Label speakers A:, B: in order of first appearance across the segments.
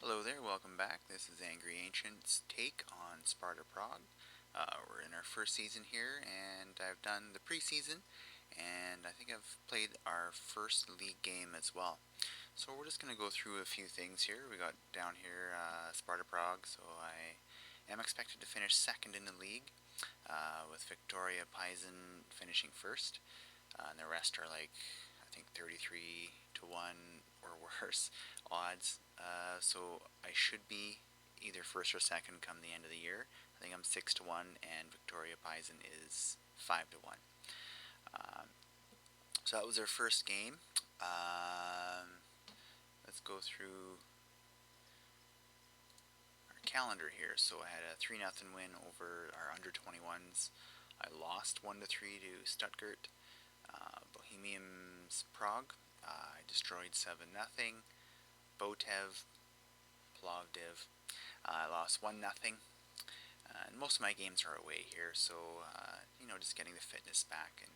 A: Hello there, welcome back. This is Angry Ancient's take on Sparta Prague. We're in our first season here, and I've done the preseason, and I think I've played our first league game as well. So we're just going to go through a few things here. We got down here Sparta Prague, so I am expected to finish second in the league, with Victoria Paizen finishing first. And the rest are like, I think 33 to 1 or worse odds. So I should be either first or second come the end of the year. I think I'm 6 to 1, and Victoria Paizen is 5 to 1. So that was our first game. Let's go through our calendar here. So I had a 3-0 win over our under 21s. I lost 1 to 3 to Stuttgart. Bohemians Prague, I destroyed 7-0. Botev, Plovdiv, I lost 1-0. And most of my games are away here, so just getting the fitness back and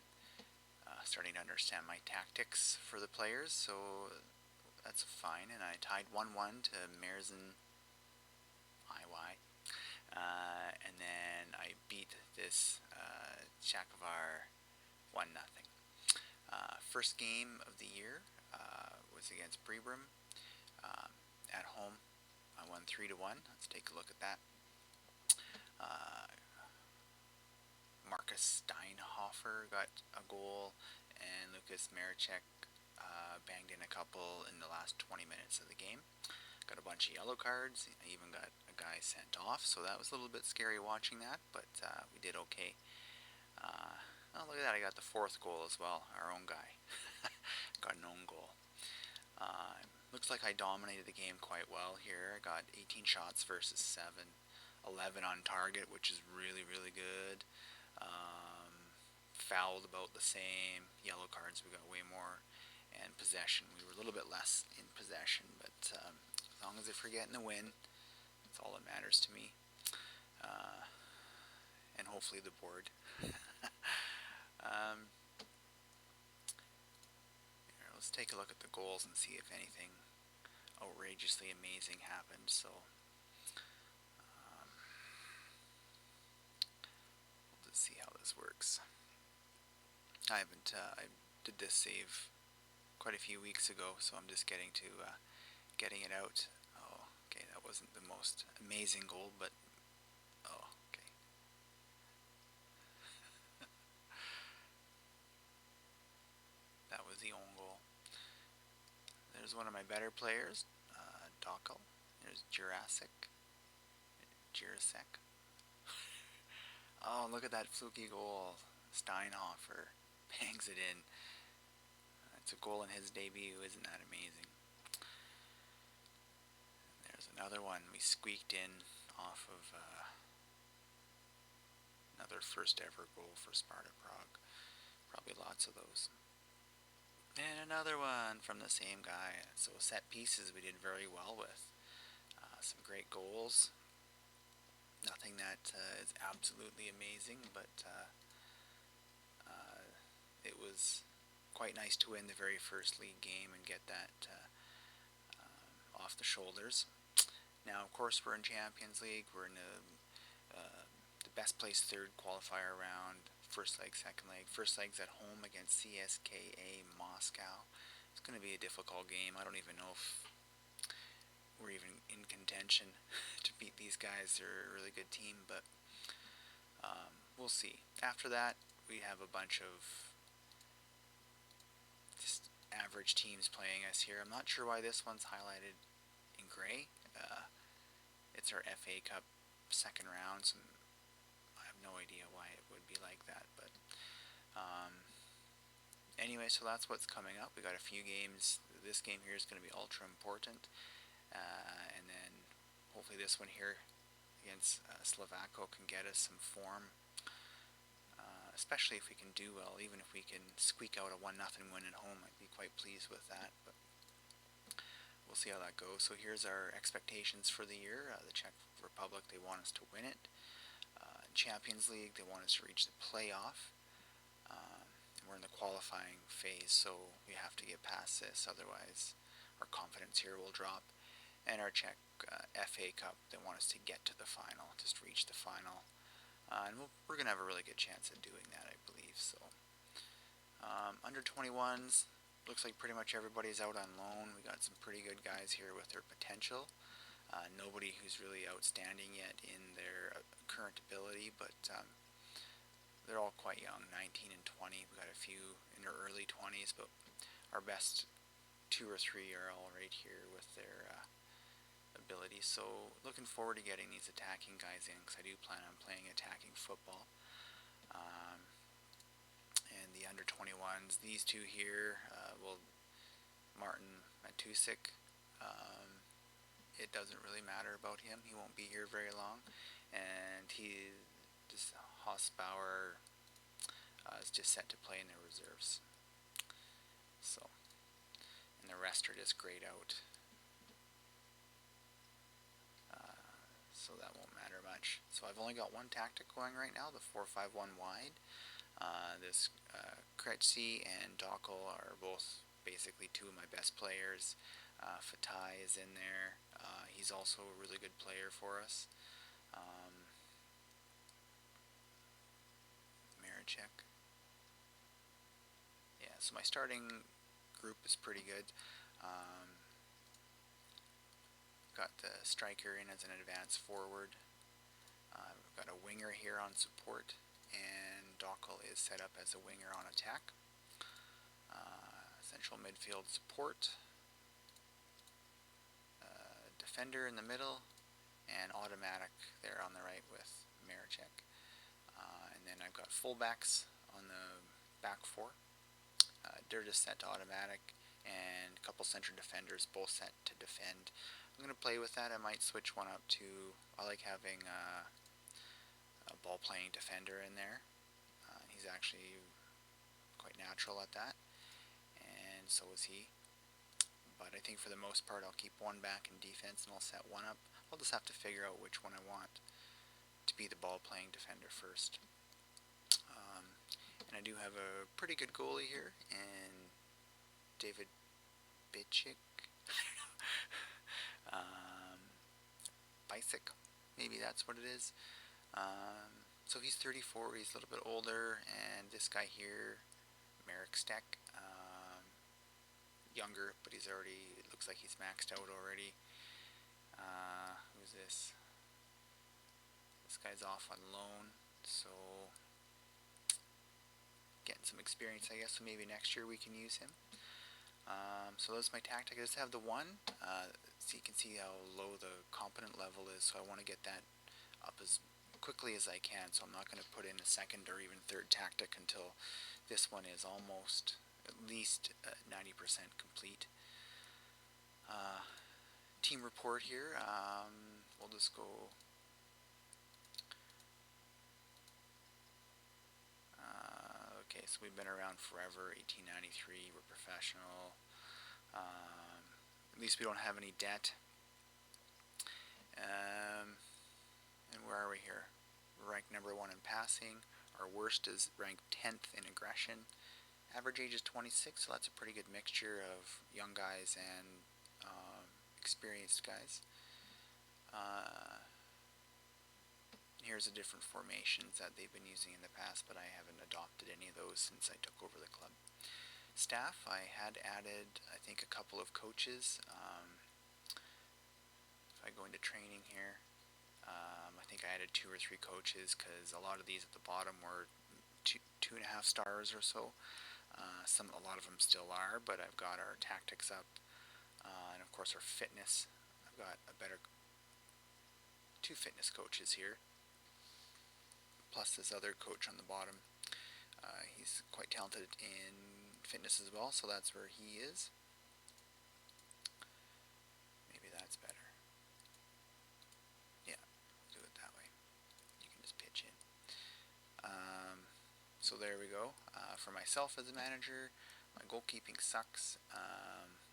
A: starting to understand my tactics for the players. So that's fine. And I tied 1-1 to Mersin IY. And then I beat this Chakovar 1-0. First game of the year was against Brebrum at home. I won 3 to 1. Let's take a look at that. Marcus Steinhofer got a goal, and Lucas Maricek banged in a couple in the last 20 minutes of the game. Got a bunch of yellow cards. I even got a guy sent off, so that was a little bit scary watching that, but we did okay. Oh, look at that, I got the fourth goal as well, our own guy. Got an own goal. Looks like I dominated the game quite well here. I got 18 shots versus 7, 11 on target, which is really, really good. Fouled about the same. Yellow cards, we got way more. And possession, we were a little bit less in possession, but as long as if we're getting the win, that's all that matters to me. And hopefully the board. Let's take a look at the goals and see if anything outrageously amazing happened. So we'll just see how this works. I did this save quite a few weeks ago, so I'm just getting it out. Oh, okay, that wasn't the most amazing goal, but oh, okay. That was the own goal. There's one of my better players, Dockel. There's Jurasek. Oh, look at that fluky goal. Steinhofer bangs it in. It's a goal in his debut. Isn't that amazing? There's another one we squeaked in off of another first ever goal for Sparta Prague. Probably lots of those. And another one from the same guy. So set pieces we did very well with. Some great goals. Nothing that is absolutely amazing, but it was quite nice to win the very first league game and get that off the shoulders. Now, of course, we're in Champions League. We're in the best place third qualifier round. First leg, second leg. First leg's at home against CSKA Moscow. It's going to be a difficult game. I don't even know if we're even in contention to beat these guys. They're a really good team, but we'll see. After that, we have a bunch of just average teams playing us here. I'm not sure why this one's highlighted in gray. It's our FA Cup second round, so I have no idea why it would be like that, but anyway, so that's what's coming up. We got a few games. This game here is going to be ultra important, and then hopefully this one here against Slovako can get us some form, especially if we can do well. Even if we can squeak out a 1-0 win at home, I'd be quite pleased with that, but we'll see how that goes. So here's our expectations for the year. The Czech Republic, they want us to win it. Champions League, they want us to reach the playoff. We're in the qualifying phase, so we have to get past this, otherwise our confidence here will drop. and our Czech FA Cup. They want us to get to the final, just reach the final. And we're going to have a really good chance at doing that, I believe. So, under 21s, looks like pretty much everybody's out on loan. We got some pretty good guys here with their potential. Nobody who's really outstanding yet in their current ability, but they're all quite young, 19 and 20. We've got a few in their early 20s, but our best 2 or 3 are all right here with their abilities. So looking forward to getting these attacking guys in, because I do plan on playing attacking football. And the under 21s, these two here, Martin Matusik, it doesn't really matter about him. He won't be here very long. And Hausbauer is just set to play in the reserves. So, and the rest are just grayed out. So that won't matter much. So I've only got one tactic going right now, the 4-5-1 wide. This Krejci and Dockel are both basically two of my best players. Fatai is in there. He's also a really good player for us. Maricek. Yeah, so my starting group is pretty good. Got the striker in as an advanced forward. We've got a winger here on support, and Dockel is set up as a winger on attack. Central midfield support. Defender in the middle, and automatic there on the right with Maricek. And then I've got fullbacks on the back four. They're just set to automatic, and a couple central defenders both set to defend. I'm going to play with that. I might switch one up to, I like having a ball-playing defender in there. He's actually quite natural at that, and so is he. But I think for the most part I'll keep one back in defense and I'll set one up. I'll just have to figure out which one I want to be the ball-playing defender first. And I do have a pretty good goalie here, and David Bichik. Bicek, maybe that's what it is. So he's 34, he's a little bit older, and this guy here, Merrick Steck, younger, but he's already, it looks like he's maxed out already. Who's this? This guy's off on loan, so getting some experience, I guess, so maybe next year we can use him. So that's my tactic. I just have the one, so you can see how low the competent level is, so I want to get that up as quickly as I can, so I'm not going to put in a second or even third tactic until this one is almost at least 90% complete. Team report here, we'll just go okay, so we've been around forever, 1893, we're professional. At least we don't have any debt. And where are we here? We're ranked number 1 in passing. Our worst is ranked 10th in aggression. Average age is 26, so that's a pretty good mixture of young guys and experienced guys. Here's the different formations that they've been using in the past, but I haven't adopted any of those since I took over the club. Staff, I had added, I think, a couple of coaches. If I go into training here, I think I added 2 or 3 coaches, because a lot of these at the bottom were 2.5 stars or so. A lot of them still are, but I've got our tactics up, and of course our fitness. I've got 2 fitness coaches here, plus this other coach on the bottom. He's quite talented in fitness as well, so that's where he is. Maybe that's better. Yeah, do it that way. You can just pitch in. So there we go. For myself as a manager, my goalkeeping sucks,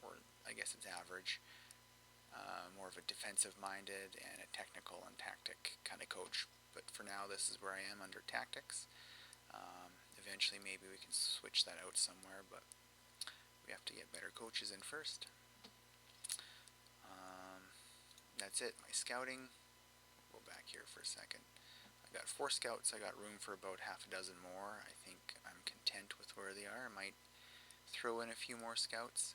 A: or I guess it's average. More of a defensive-minded and a technical and tactic kind of coach. But for now, this is where I am under tactics. Eventually, maybe we can switch that out somewhere, but we have to get better coaches in first. that's it. My scouting. Go back here for a second. I got 4 scouts. I got room for about half a dozen more. I think I'm content with where they are. I might throw in a few more scouts.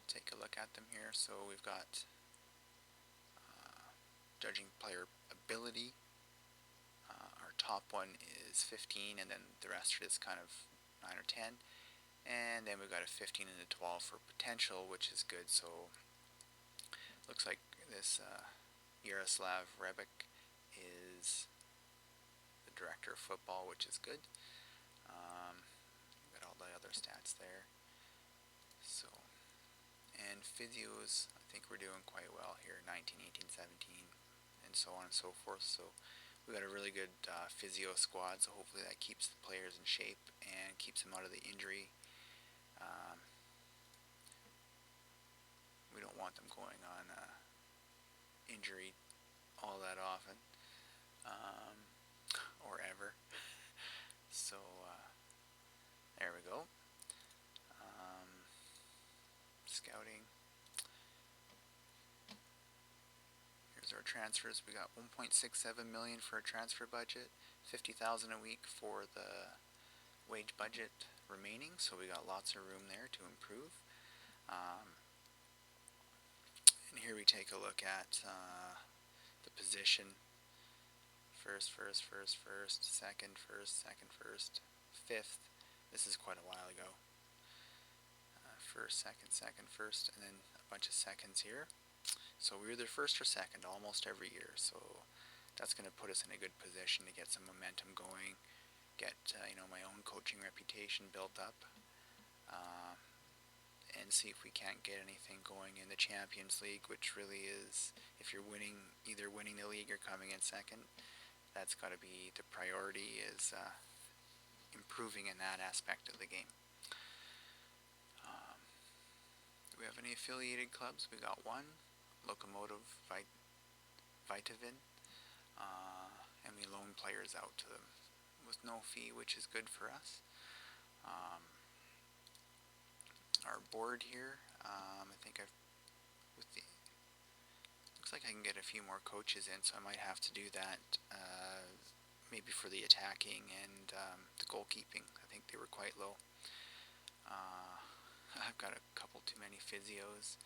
A: Take a look at them here. So we've got judging player ability. Our top one is 15, and then the rest is kind of 9 or 10. And then we've got a 15 and a 12 for potential, which is good. So looks like this Yaroslav Rebic is the director of football, which is good. Got all the other stats there. So, and physios, I think we're doing quite well here, 19, 18, 17, and so on and so forth. So we got a really good physio squad, so hopefully that keeps the players in shape and keeps them out of the injury. We don't want them going on injury all that often, or ever. So there we go. Scouting. Here's our transfers. We got 1.67 million for a transfer budget, 50,000 a week for the wage budget remaining. So we got lots of room there to improve. And here we take a look at the position. First, second, fifth. This is quite a while ago. First, second, first, and then a bunch of seconds here. So we're either first or second almost every year. So that's going to put us in a good position to get some momentum going, get my own coaching reputation built up, and see if we can't get anything going in the Champions League, which really is, if you're either winning the league or coming in second, that's got to be the priority, is improving in that aspect of the game. Do we have any affiliated clubs? We got one, Lokomotiv Vitavin, and we loan players out to them with no fee, which is good for us. Our board here, I think looks like I can get a few more coaches in, so I might have to do that, maybe for the attacking and the goalkeeping. I think they were quite low. I've got a couple too many physios.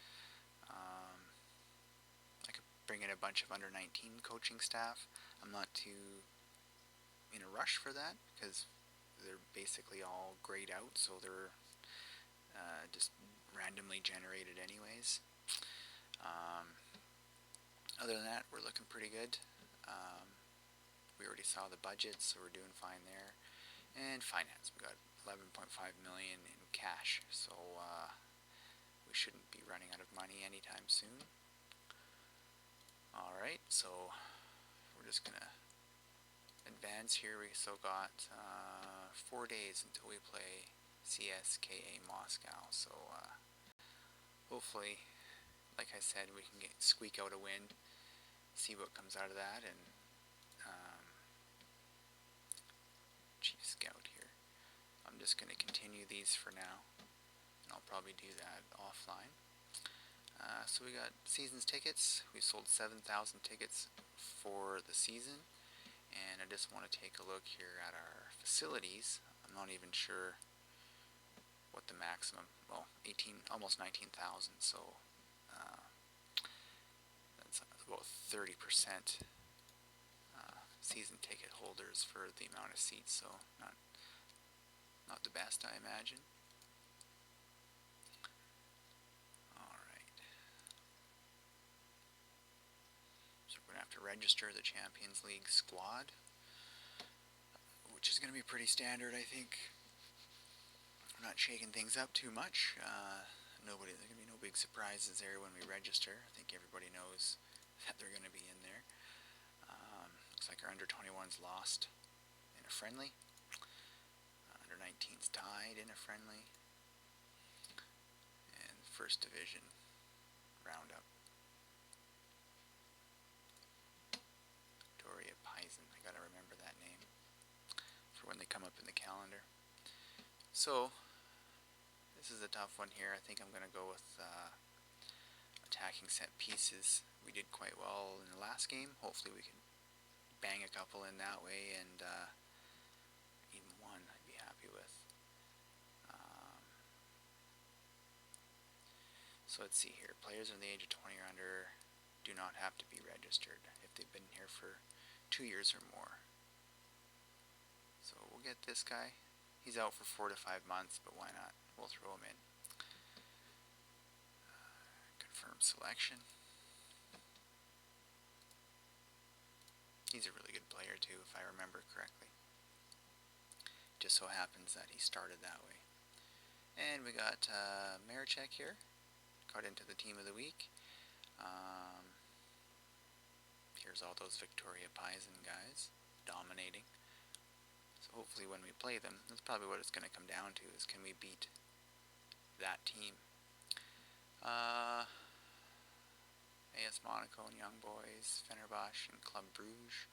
A: I could bring in a bunch of under 19 coaching staff. I'm not too in a rush for that because they're basically all grayed out, so they're just randomly generated anyways. Other than that, we're looking pretty good. We already saw the budget, so we're doing fine there. And finance, we got 11.5 million in cash, so we shouldn't be running out of money anytime soon. Alright, so we're just gonna advance here. We still got 4 days until we play CSKA Moscow, so hopefully, like I said, we can squeak out a win, see what comes out of that. And Chief Scout here, I'm just going to continue these for now, and I'll probably do that offline. So we got season's tickets. We sold 7,000 tickets for the season, and I just want to take a look here at our facilities. I'm not even sure what the maximum, well, almost 19,000, so that's about 30% season ticket holders for the amount of seats, so not the best, I imagine. Alright. So we're going to have to register the Champions League squad, which is going to be pretty standard, I think. We're not shaking things up too much. There's going to be no big surprises there when we register. I think everybody knows that they're going to be in there. Looks like our under-21's lost in a friendly. Under-19's tied in a friendly. And first division roundup. Doria Pison. I gotta remember that name for when they come up in the calendar. So this is a tough one here. I think I'm gonna go with attacking set pieces. We did quite well in the last game. Hopefully we can bang a couple in that way, and even one I'd be happy with. So let's see here. Players under the age of 20 or under do not have to be registered if they've been here for 2 years or more. So we'll get this guy. He's out for 4 to 5 months, but why not? We'll throw him in. Confirm selection. He's a really good player too, if I remember correctly. Just so happens that he started that way. And we got Marichek here. Got into the team of the week. Here's all those Victoria Paisan guys dominating. So hopefully when we play them, that's probably what it's going to come down to, is can we beat that team. AS Monaco and Young Boys, Fenerbahce and Club Brugge,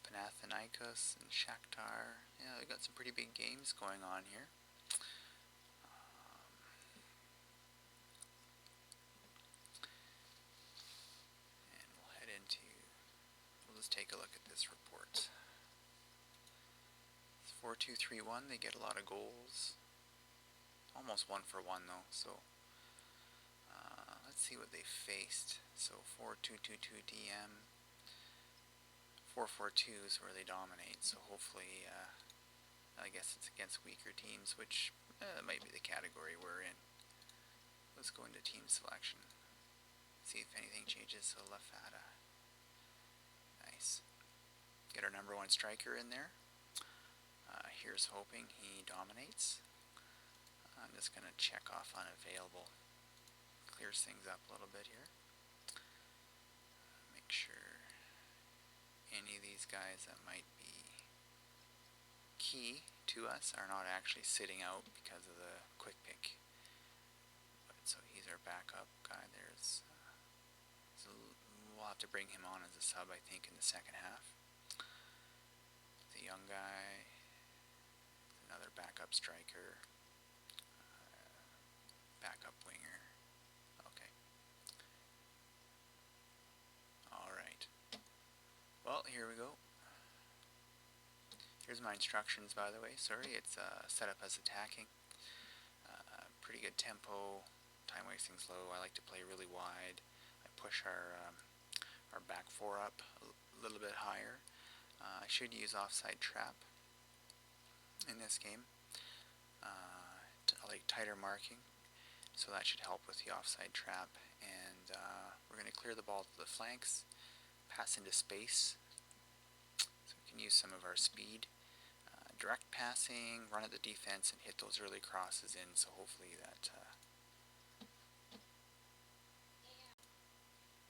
A: Panathinaikos and Shakhtar. Yeah, we got some pretty big games going on here. We'll just take a look at this report. It's 4-2-3-1. They get a lot of goals. Almost 1 for 1 though. So let's see what they faced. So 4-2-2-2 DM. 4-4-2 is where they dominate. So hopefully, I guess it's against weaker teams, which might be the category we're in. Let's go into team selection. See if anything changes. So Lafada. Nice. Get our number 1 striker in there. Here's hoping he dominates. I'm just going to check off unavailable. Clears things up a little bit here. Make sure any of these guys that might be key to us are not actually sitting out because of the quick pick. But so he's our backup guy. We'll have to bring him on as a sub, I think, in the second half. The young guy, another backup striker, backup winger. Okay. Alright. Well, here we go. Here's my instructions, by the way. Sorry, it's set up as attacking. Pretty good tempo. Time wasting's low. I like to play really wide. I push our back 4 up a little bit higher. I should use offside trap in this game. I like tighter marking, so that should help with the offside trap. And we're going to clear the ball to the flanks, pass into space, so we can use some of our speed. Direct passing, run at the defense, and hit those early crosses in, so hopefully that...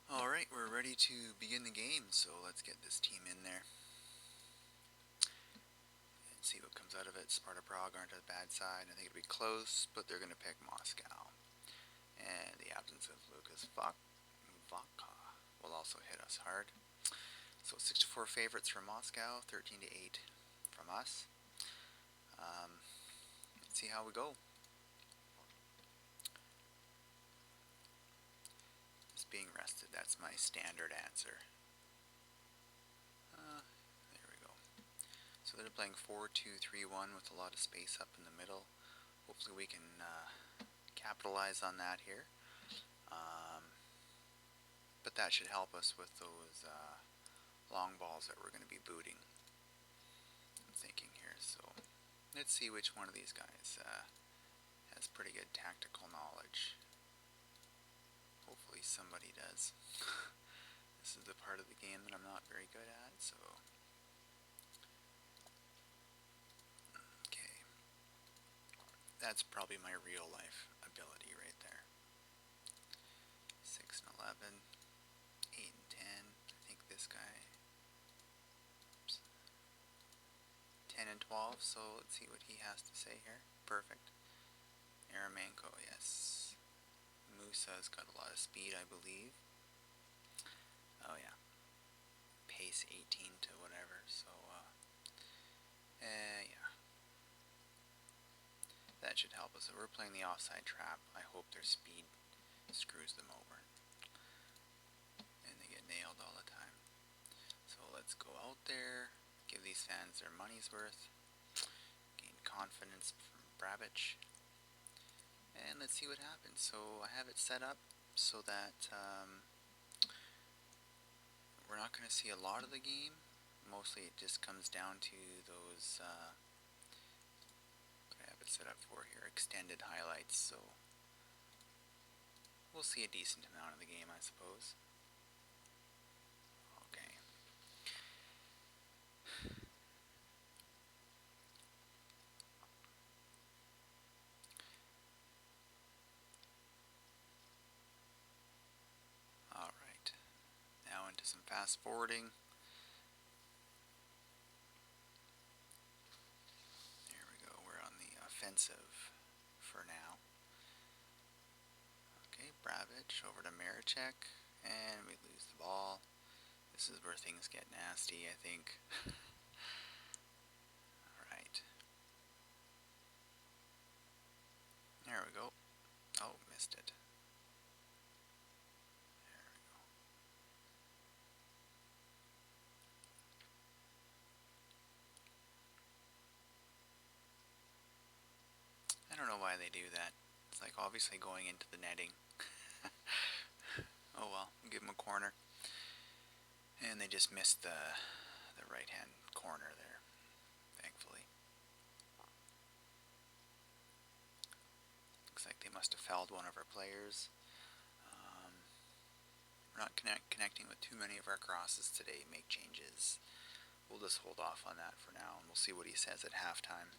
A: Alright, we're ready to begin the game, so let's get this team in there and see what comes out of it. Sparta Prague aren't a bad side. I think it'll be close, but they're going to pick Moscow. And the absence of Lucas Vaka will also hit us hard. So 6-4 favorites from Moscow, 13-8 from us. Let's see how we go. Being rested, that's my standard answer. There we go. So they're playing 4-2-3-1 with a lot of space up in the middle. Hopefully we can capitalize on that here. But that should help us with those long balls that we're going to be booting. I'm thinking here, so let's see which one of these guys has pretty good tactical knowledge. Hopefully somebody does. This is the part of the game that I'm not very good at, so... Okay. That's probably my real life ability right there. 6 and 11, 8 and 10, I think this guy. Oops. 10 and 12, so let's see what he has to say here. Perfect. Aramanko, yes. Musa's got a lot of speed, I believe. Oh yeah. Pace 18 to whatever, so yeah. That should help us. If we're playing the offside trap, I hope their speed screws them over. And they get nailed all the time. So let's go out there, give these fans their money's worth, gain confidence from Brabich, and let's see what happens. So I have it set up so that we're not going to see a lot of the game. Mostly it just comes down to those, what I have it set up for here, extended highlights. So we'll see a decent amount of the game, I suppose. Okay. Alright. Now into some fast forwarding. There we go. We're on the offensive for now. Okay, Brabich over to Marichek, and we lose the ball. This is where things get nasty, I think. Alright. There we go. Oh, missed it. There we go. I don't know why they do that. It's like obviously going into the netting. Oh well, give them a corner. And they just missed the right hand corner there, thankfully. Looks like they must have fouled one of our players. We're not connecting with too many of our crosses today. Make changes. We'll just hold off on that for now, and we'll see what he says at halftime.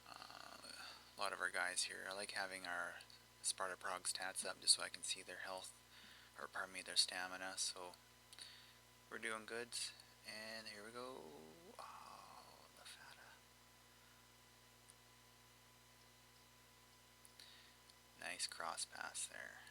A: A lot of our guys here, I like having our Sparta Prague stats up just so I can see their health, or pardon me, their stamina. So we're doing good, and here we go. Oh, Lafata. Nice cross pass there.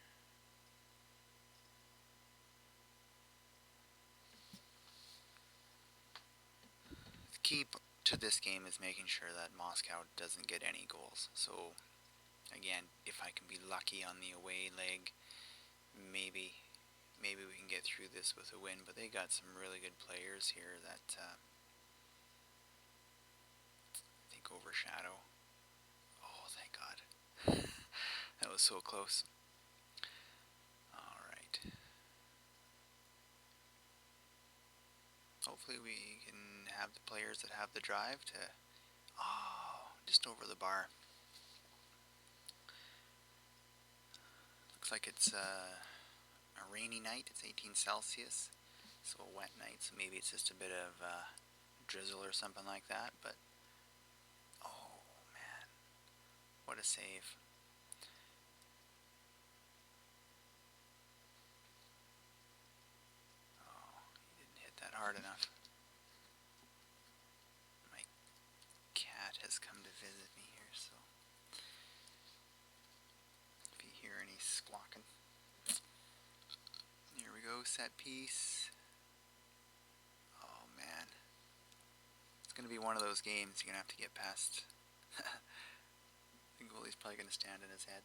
A: The key to this game is making sure that Moscow doesn't get any goals. So again, if I can be lucky on the away leg, maybe we can get through this with a win. But they got some really good players here that I think overshadow. Oh, thank God. That was so close. Alright. Hopefully we can have the players that have the drive to... Oh, just over the bar. Looks like it's a rainy night. It's 18 Celsius. So a wet night. So maybe it's just a bit of drizzle or something like that. But, oh man. What a save. Oh, he didn't hit that hard enough. My cat has come to visit me here, so if you hear any squawking. Here we go, set piece. Oh man. It's going to be one of those games you're going to have to get past. The goalie's probably going to stand in his head.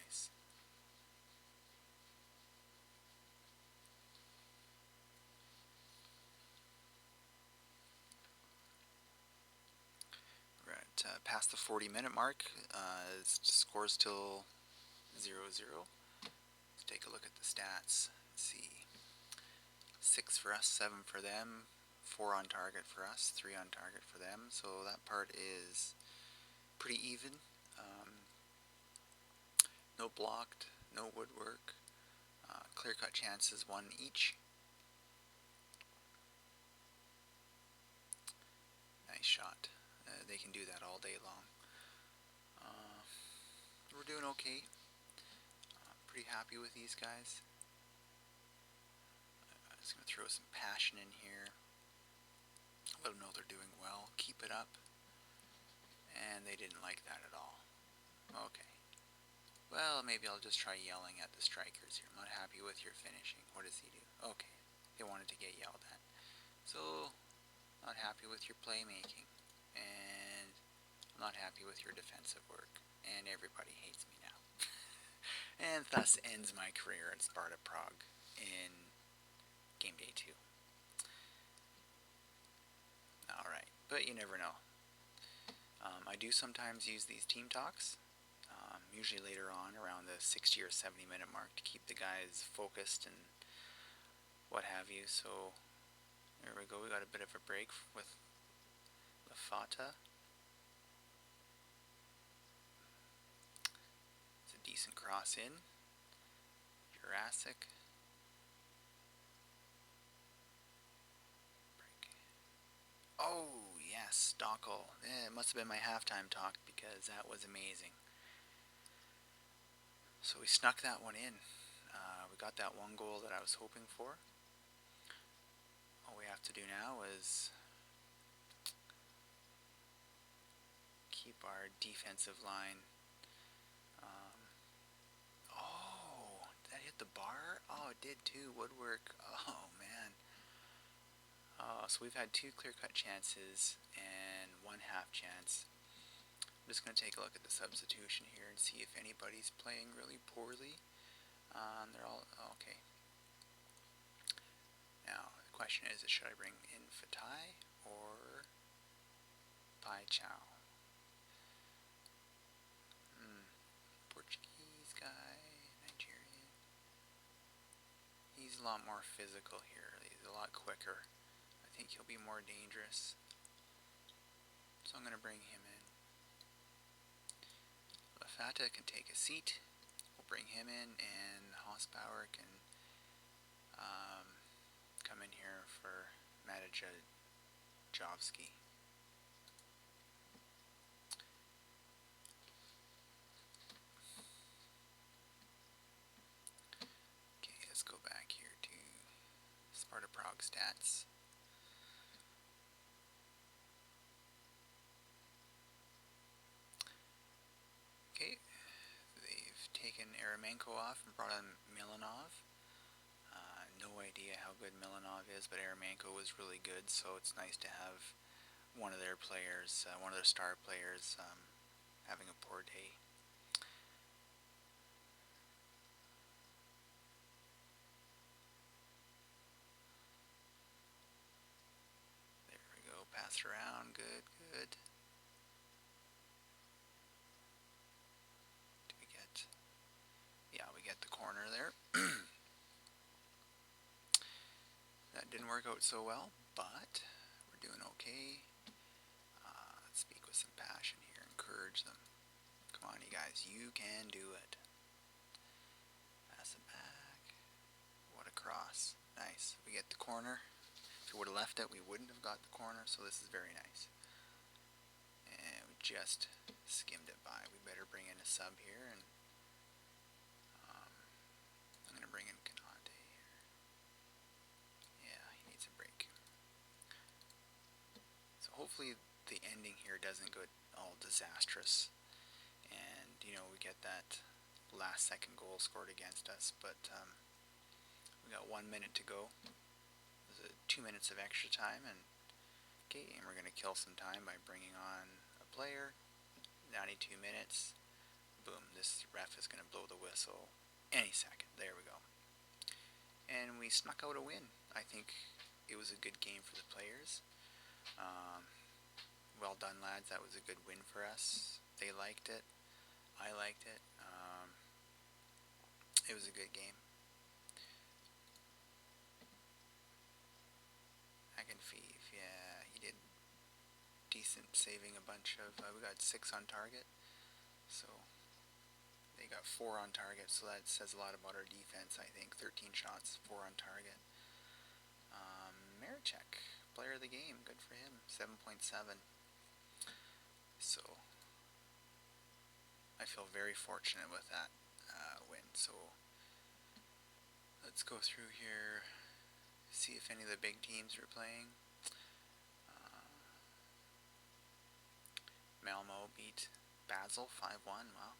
A: Nice. We're at past the 40-minute mark. Score's still 0-0. Let's take a look at the stats. Let's see. 6 for us, 7 for them, 4 on target for us, 3 on target for them. So that part is pretty even. No blocked, no woodwork, clear-cut chances, 1 each. Nice shot. They can do that all day long. We're doing okay. Pretty happy with these guys. I'm just going to throw some passion in here. Let them know they're doing well. Keep it up. And they didn't like that at all. Okay. Well, maybe I'll just try yelling at the strikers here. I'm not happy with your finishing. What does he do? Okay. They wanted to get yelled at. So, not happy with your playmaking, and I'm not happy with your defensive work, and everybody hates me now. And thus ends my career at Sparta Prague in game day 2. Alright, but you never know. I do sometimes use these team talks, usually later on around the 60 or 70 minute mark to keep the guys focused and what have you. So there we go, we got a bit of a break with Lafata. It's a decent cross in. Jurassic. Break. Oh, yes, Stockel. It must have been my halftime talk because that was amazing. So we snuck that one in. We got that one goal that I was hoping for. All we have to do now is keep our defensive line. Oh, did that hit the bar? Oh, it did too. Woodwork. Oh, man. So we've had 2 clear-cut chances and 1 half chance. I'm just going to take a look at the substitution here and see if anybody's playing really poorly. They're all okay. Now, the question is, should I bring in Fatai or Pai Chow? Portuguese guy, Nigerian. He's a lot more physical here. He's a lot quicker. I think he'll be more dangerous. So I'm going to bring him in. Lafata can take a seat. We'll bring him in, and Hossbauer can come in here for Managerial. Okay, let's go back here to Sparta Prague stats. Okay, they've taken Eremenko off and brought on Milanov. No idea how good Milanov is, but Eremenko was really good, so it's nice to have one of their players, one of their star players, having a poor day. There we go, pass around, good, good. Do we get, yeah, we get the corner there. That didn't work out so well, but we're doing okay. Let's speak with some passion here, encourage them. Come on, you guys, you can do it. Pass it back. What a cross. Nice. We get the corner. If we would have left it, we wouldn't have got the corner, so this is very nice. And we just skimmed it by. We better bring in a sub here, and I'm going to bring in Kanate here. Yeah, he needs a break. So hopefully the ending here doesn't go all disastrous, and we get that last second goal scored against us, but we got 1 minute to go. There's 2 minutes of extra time, and we're going to kill some time by bringing on a player. 92 minutes. Boom, this ref is going to blow the whistle any second. There we go. And we snuck out a win. I think it was a good game for the players. Well done, lads. That was a good win for us. They liked it. I liked it. It was a good game. Akinfeev, yeah, he did decent, saving a bunch of, we got 6 on target, so they got 4 on target, so that says a lot about our defense. I think 13 shots, 4 on target. Marichek, player of the game, good for him, 7.7. So I feel very fortunate with that win. So let's go through here, see if any of the big teams are playing. Malmo beat Basel 5-1. Wow.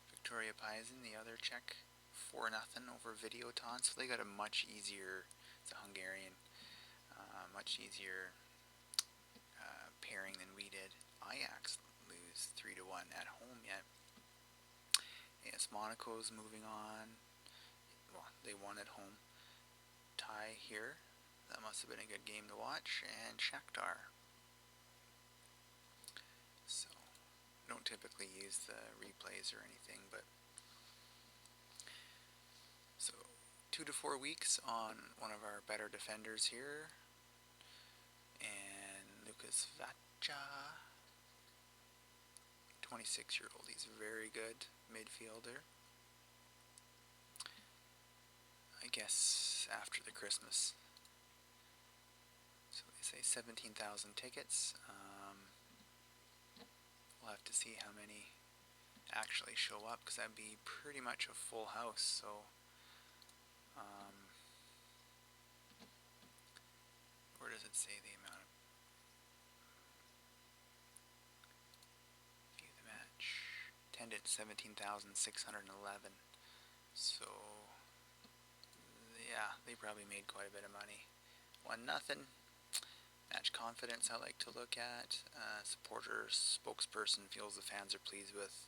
A: Victoria Paizen, the other Czech, 4-0 over Videoton, so they got a much easier, it's a Hungarian, much easier pairing than we did. Ajax lose 3-1 at home yet. AS Monaco's moving on. Well, they won at home. Tie here. That must have been a good game to watch. And Shakhtar. So, don't typically use the replays or anything, but so 2 to 4 weeks on one of our better defenders here. And Lucas Vacha, 26-year-old. He's a very good midfielder. I guess after the Christmas. So they say 17,000 tickets. We'll have to see how many actually show up, because that'd be pretty much a full house. So where does it say the amount of view the match? Attendance 17,611. So yeah, they probably made quite a bit of money. 1-0. Match confidence I like to look at. Supporters spokesperson feels the fans are pleased with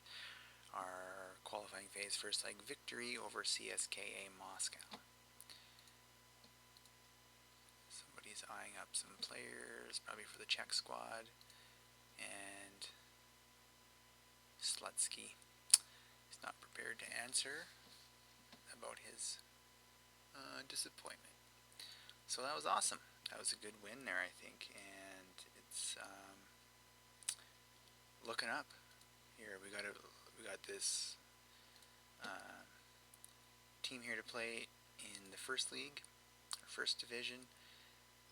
A: our qualifying phase first leg victory over CSKA Moscow. Somebody's eyeing up some players, probably for the Czech squad. And Slutsky is not prepared to answer about his disappointment. So that was awesome. That was a good win there, I think, and it's looking up. Here we got this team here to play in the first league, or first division.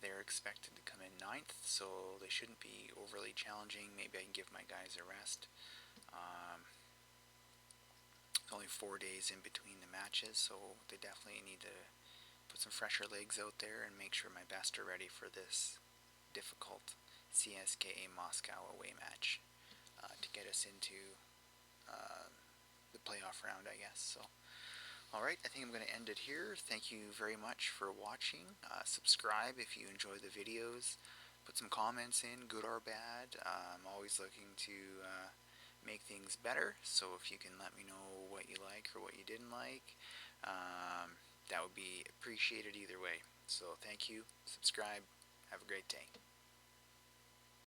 A: They're expected to come in 9th, so they shouldn't be overly challenging. Maybe I can give my guys a rest. It's only 4 days in between the matches, so they definitely need to put some fresher legs out there and make sure my best are ready for this difficult CSKA Moscow away match to get us into the playoff round, I guess. So, alright, I think I'm going to end it here. Thank you very much for watching. Subscribe if you enjoy the videos. Put some comments in, good or bad. I'm always looking to make things better, so if you can let me know what you like or what you didn't like, that would be appreciated either way. So thank you, subscribe, have a great day.